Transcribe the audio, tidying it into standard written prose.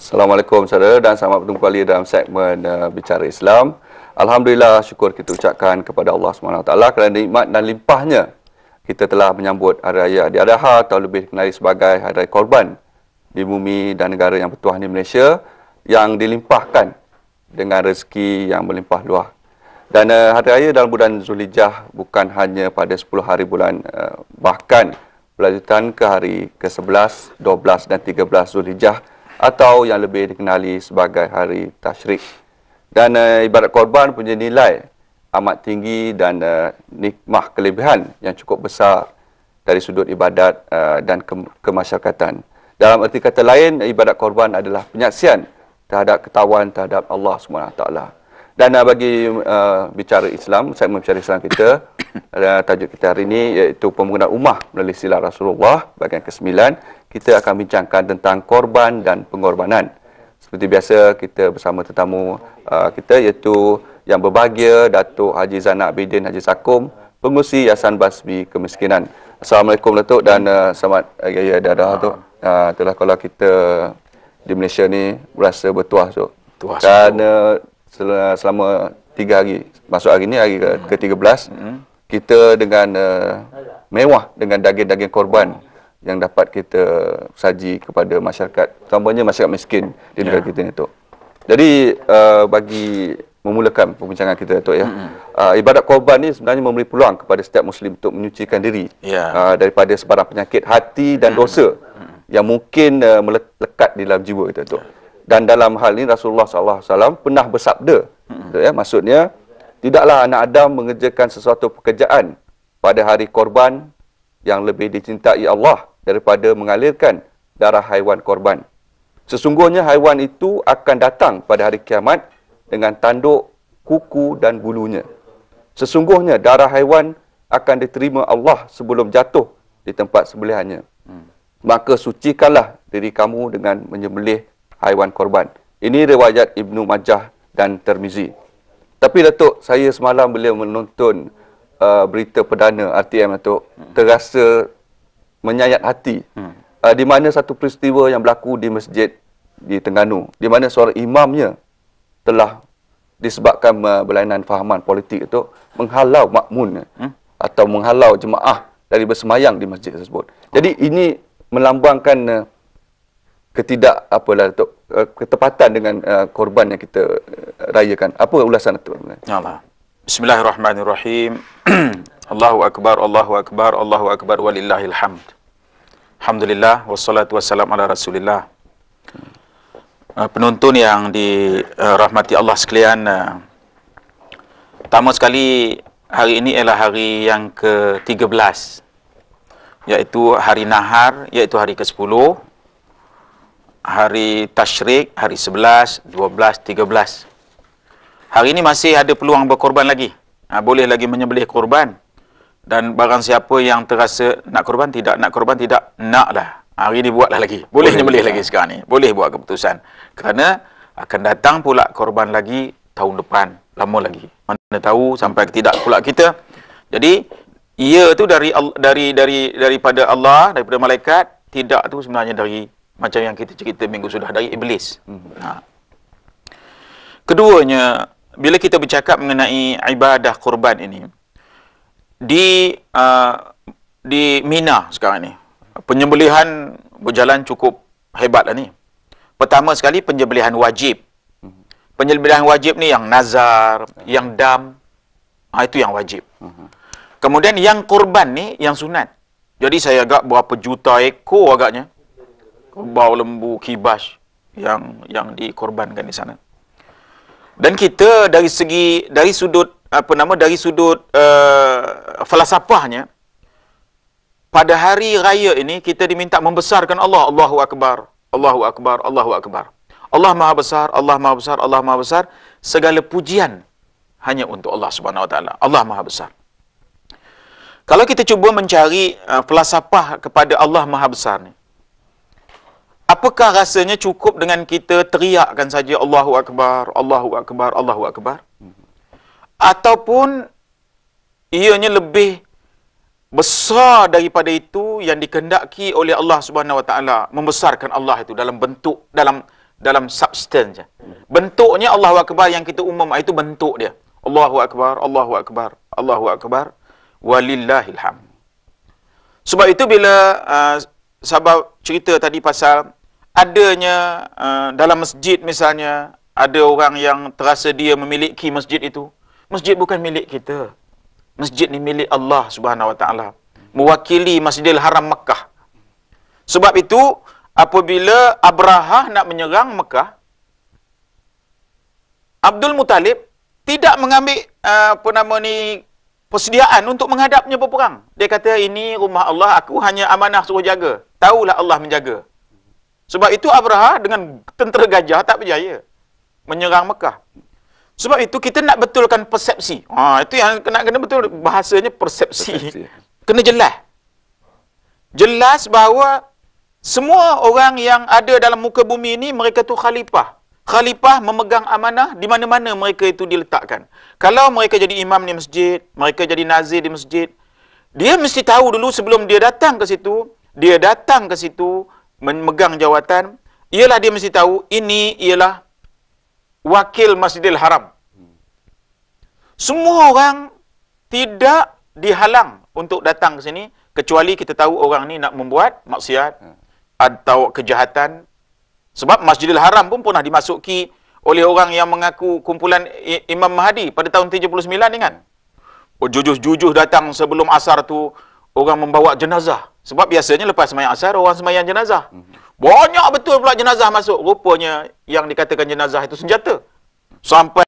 Assalamualaikum saudara dan selamat bertemu kembali dalam segmen Bicara Islam. Alhamdulillah, syukur kita ucapkan kepada Allah SWT kerana nikmat dan limpahnya kita telah menyambut Hari Raya Aidiladha atau lebih dikenali sebagai Hari Raya Korban di bumi dan negara yang bertuah di Malaysia yang dilimpahkan dengan rezeki yang melimpah luas. Dan Hari Raya dalam bulan Zulhijjah bukan hanya pada 10 hari bulan, bahkan berlanjutan ke hari ke-11, 12 dan 13 Zulhijjah atau yang lebih dikenali sebagai hari tasyrik. Dan ibadat korban punya nilai amat tinggi dan nikmah kelebihan yang cukup besar dari sudut ibadat dan kemasyarakatan. Dalam erti kata lain, ibadat korban adalah penyaksian terhadap ketakwaan terhadap Allah SWT. Dan bagi bicara Islam, segmen Bicara Islam kita, tajuk kita hari ini iaitu pembangunan ummah melalui sila Rasulullah bahagian ke-9. Kita akan bincangkan tentang korban dan pengorbanan. Seperti biasa, kita bersama tetamu kita iaitu yang berbahagia Datuk Haji Zainal Abidin Haji Sakum, Pengerusi Yayasan Basmi Kemiskinan. Assalamualaikum Datuk dan selamat Hari Raya Aidiladha Datuk. Itulah kalau kita di Malaysia ni berasa bertuah Datuk. Kerana selama 3 hari, masuk hari ni hari ke-13, kita dengan mewah dengan daging-daging korban yang dapat kita saji kepada masyarakat, terutamanya masyarakat miskin di negara kita ni Tok. Jadi bagi memulakan perbincangan kita Tok ya, ibadat korban ni sebenarnya memberi peluang kepada setiap Muslim untuk menyucikan diri daripada sebarang penyakit hati dan dosa yang mungkin melekat di dalam jiwa kita Tok. Dan dalam hal ini Rasulullah SAW pernah bersabda, ya, maksudnya tidaklah anak Adam mengerjakan sesuatu pekerjaan pada hari korban yang lebih dicintai Allah daripada mengalirkan darah haiwan korban. Sesungguhnya haiwan itu akan datang pada hari kiamat dengan tanduk, kuku dan bulunya. Sesungguhnya darah haiwan akan diterima Allah sebelum jatuh di tempat sembelihannya. Maka sucikanlah diri kamu dengan menyembelih haiwan korban. Ini riwayat Ibnu Majah dan Tirmizi. Tapi Datuk, saya semalam bila menonton berita perdana RTM Datuk, terasa menyayat hati. Di mana satu peristiwa yang berlaku di masjid di Terengganu, di mana seorang imamnya telah disebabkan berlainan fahaman politik itu menghalau makmun atau menghalau jemaah dari bersemayang di masjid tersebut. Jadi ini melambangkan ketepatan dengan korban yang kita rayakan. Apa ulasan itu? Bismillahirrahmanirrahim. Allahu akbar, Allahu akbar, Allahu akbar walillahil hamd. Alhamdulillah wassalatu wassalam ala Rasulillah. Penonton yang dirahmati Allah sekalian, pertama sekali hari ini adalah hari yang ke-13, iaitu hari Nahar, iaitu hari ke-10, hari Tasyrik, hari 11, 12, 13. Hari ini masih ada peluang berkorban lagi. Boleh lagi menyembelih korban. Dan barang siapa yang terasa nak korban tidak, naklah. Hari ini buatlah lagi. Boleh menyembelih lagi sekarang ni. Boleh buat keputusan. Kerana akan datang pula korban lagi tahun depan. Lama lagi. Mana tahu sampai tidak pula kita. Jadi, ia tu daripada Allah, daripada malaikat. Tidak tu sebenarnya dari macam yang kita cerita minggu sudah, dari iblis. Keduanya, bila kita bercakap mengenai ibadah korban ini, di Mina sekarang ni, penyembelihan berjalan cukup hebat lah ni. Pertama sekali, penyembelihan wajib. Penyembelihan wajib ni yang nazar, yang dam, itu yang wajib. Kemudian yang korban ni, yang sunat. Jadi saya agak berapa juta ekor agaknya bau lembu, kibas yang dikorbankan di sana. Dan kita dari sudut falsafahnya, pada hari raya ini kita diminta membesarkan Allah. Allahu akbar, Allahu akbar, Allahu akbar. Allah Maha Besar, Allah Maha Besar, Allah Maha Besar. Segala pujian hanya untuk Allah Subhanahu Wa Taala. Allah Maha Besar. Kalau kita cuba mencari falsafah kepada Allah Maha Besar ni, apakah rasanya cukup dengan kita teriakkan saja Allahu akbar, Allahu akbar, Allahu akbar? Ataupun ianya lebih besar daripada itu yang dikehendaki oleh Allah Subhanahu Wa Taala, membesarkan Allah itu dalam bentuk, dalam dalam substance. Bentuknya Allahu Akbar yang kita umum itu bentuk dia. Allahu Akbar, Allahu Akbar, Allahu Akbar, walillahil hamd. Sebab itu bila sahabat cerita tadi pasal adanya dalam masjid misalnya, ada orang yang terasa dia memiliki masjid itu. Masjid bukan milik kita. Masjid ni milik Allah Subhanahu Wa Taala. Mewakili Masjidil Haram Mekah. Sebab itu apabila Abrahah nak menyerang Mekah, Abdul Muttalib tidak mengambil persediaan untuk menghadapnya berperang. Dia kata, ini rumah Allah, aku hanya amanah suruh jaga. Taulah Allah menjaga. Sebab itu Abrahah dengan tentera gajah tak berjaya menyerang Mekah. Sebab itu kita nak betulkan persepsi. Itu yang kena betul, bahasanya persepsi. Kena jelas. Jelas bahawa semua orang yang ada dalam muka bumi ini, mereka tu khalifah. Khalifah memegang amanah di mana-mana mereka itu diletakkan. Kalau mereka jadi imam di masjid, mereka jadi nazir di masjid, dia mesti tahu dulu sebelum dia datang ke situ, memegang jawatan, ialah dia mesti tahu ini ialah wakil Masjidil Haram. Semua orang tidak dihalang untuk datang ke sini, kecuali kita tahu orang ni nak membuat maksiat atau kejahatan. Sebab Masjidil Haram pun pernah dimasuki oleh orang yang mengaku kumpulan Imam Mahdi pada tahun 79, ingat? Jujuh-jujuh datang sebelum asar tu, orang membawa jenazah. Sebab biasanya lepas sembahyang asar, orang sembahyang jenazah. Banyak betul pula jenazah masuk. Rupanya yang dikatakan jenazah itu senjata. Sampai